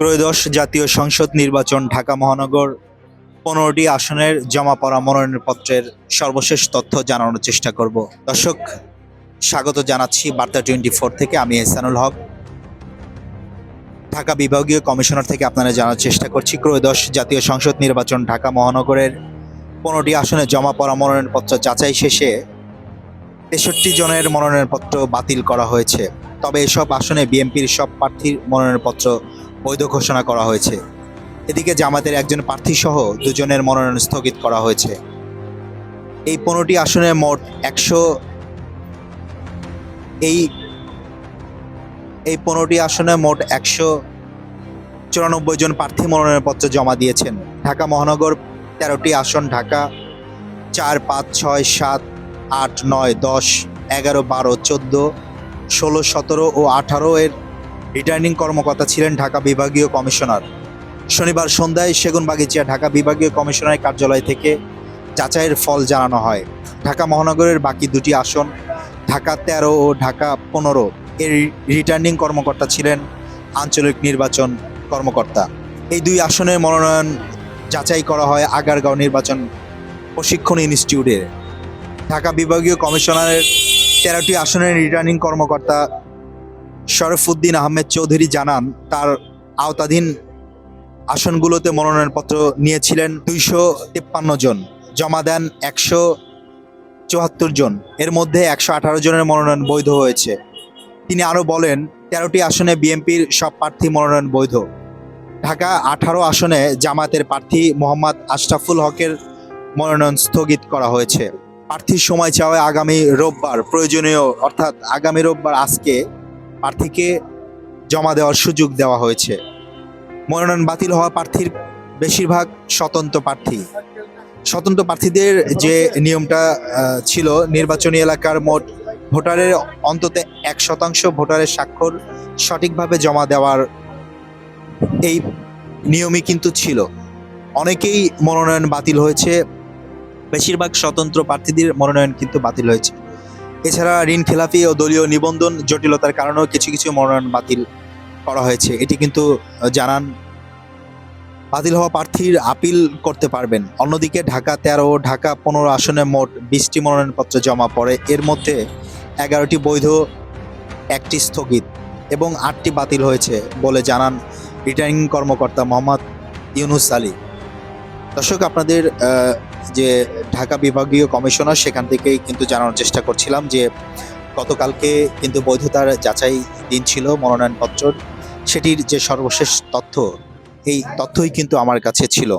ত্রয়োদশ জাতীয় সংসদ নির্বাচন ঢাকা মহানগর 15টি আসনের জমা পড়া মনোনয়নপত্রের সর্বশেষ তথ্য জানানোর চেষ্টা করব। দর্শক, স্বাগত জানাচ্ছি বার্তা 24 থেকে। আমি এহসানুল হক, ঢাকা বিভাগীয় কমিশনার থেকে আপনারা জানার চেষ্টা করছি। ত্রয়োদশ জাতীয় সংসদ নির্বাচন ঢাকা মহানগরের 15টি আসনে জমা পড়া মনোনয়নপত্র যাচাই শেষে 63 জনের মনোনয়নপত্র বাতিল করা হয়েছে। তবে এসব আসনে বিএনপির সব প্রার্থীর মনোনয়নপত্র বৈধ ঘোষণা করা হয়েছে। এদিকে জামাতের একজন প্রার্থী সহ দুজনের মনোনয়ন স্থগিত করা হয়েছে। এই 15টি আসনে মোট 194 জন প্রার্থী মনোনয়নপত্র জমা দিয়েছেন। ঢাকা মহানগর 13টি আসন ঢাকা 4, 5, 6, 7, 8, 9, 10, 11, 12, 14, 16, 17 ও 18 এর রিটার্নিং কর্মকর্তা ছিলেন ঢাকা বিভাগীয় কমিশনার। শনিবার সন্ধ্যায় সেগুনবাগিচা ঢাকা বিভাগীয় কমিশনারের কার্যালয় থেকে যাচাইয়ের ফল জানানো হয়। ঢাকা মহানগরের বাকি দুটি আসন ঢাকা 13 ও ঢাকা 15 এর রিটার্নিং কর্মকর্তা ছিলেন আঞ্চলিক নির্বাচন কর্মকর্তা। এই দুই আসনের মনোনয়ন যাচাই করা হয় আগারগাঁও নির্বাচন প্রশিক্ষণ ইনস্টিটিউটে। ঢাকা বিভাগীয় কমিশনারের 13টি আসনের রিটার্নিং কর্মকর্তা শরফুদ্দিন আহমেদ চৌধুরী জানান, তার আওতাধীন আসনগুলোতে মনোনয়নপত্র নিয়েছিলেন 253 জন, জমা দেন 174 জন। এর মধ্যে 118 জনের মনোনয়ন বৈধ হয়েছে। তিনি আরও বলেন, 13টি আসনে বিএনপির সব প্রার্থী মনোনয়ন বৈধ। ঢাকা 18 আসনে জামাতের প্রার্থী মোহাম্মদ আশরাফুল হকের মনোনয়ন স্থগিত করা হয়েছে। প্রার্থীর সময় চাওয়ায় আগামী রোববার প্রয়োজনীয় অর্থাৎ আগামী রোববার আজকে প্রার্থীকে জমা দেওয়ার সুযোগ দেওয়া হয়েছে। মনোনয়ন বাতিল হওয়া প্রার্থীর বেশিরভাগ স্বতন্ত্র প্রার্থী। স্বতন্ত্র প্রার্থীদের যে নিয়মটা ছিল, নির্বাচনী এলাকার মোট ভোটারের অন্তত 1% ভোটারের স্বাক্ষর সঠিকভাবে জমা দেওয়ার এই নিয়মই কিন্তু ছিল। অনেকেই মনোনয়ন বাতিল হয়েছে, বেশিরভাগ স্বতন্ত্র প্রার্থীদের মনোনয়ন কিন্তু বাতিল হয়েছে। এছাড়া ঋণ খেলাপি ও দলীয় নিবন্ধন জটিলতার কারণেও কিছু কিছু মনোনয়ন বাতিল করা হয়েছে। এটি কিন্তু জানান। বাতিল হওয়া প্রার্থীর আপিল করতে পারবেন। অন্যদিকে ঢাকা 13 ও ঢাকা 15 আসনে মোট 20টি মনোনয়নপত্র জমা পড়ে। এর মধ্যে 11টি বৈধ, 1টি স্থগিত এবং 8টি বাতিল হয়েছে বলে জানান রিটার্নিং কর্মকর্তা মোহাম্মদ ইউনুস আলী। দর্শক, আপনাদের যে ঢাকা বিভাগীয় কমিশনার, সেখান থেকেই কিন্তু জানানোর চেষ্টা করছিলাম যে গতকালকে কিন্তু বৈধতার যাচাই দিন ছিল মনোনয়নপত্র। সেটির যে সর্বশেষ তথ্য, এই তথ্যই কিন্তু আমার কাছে ছিল।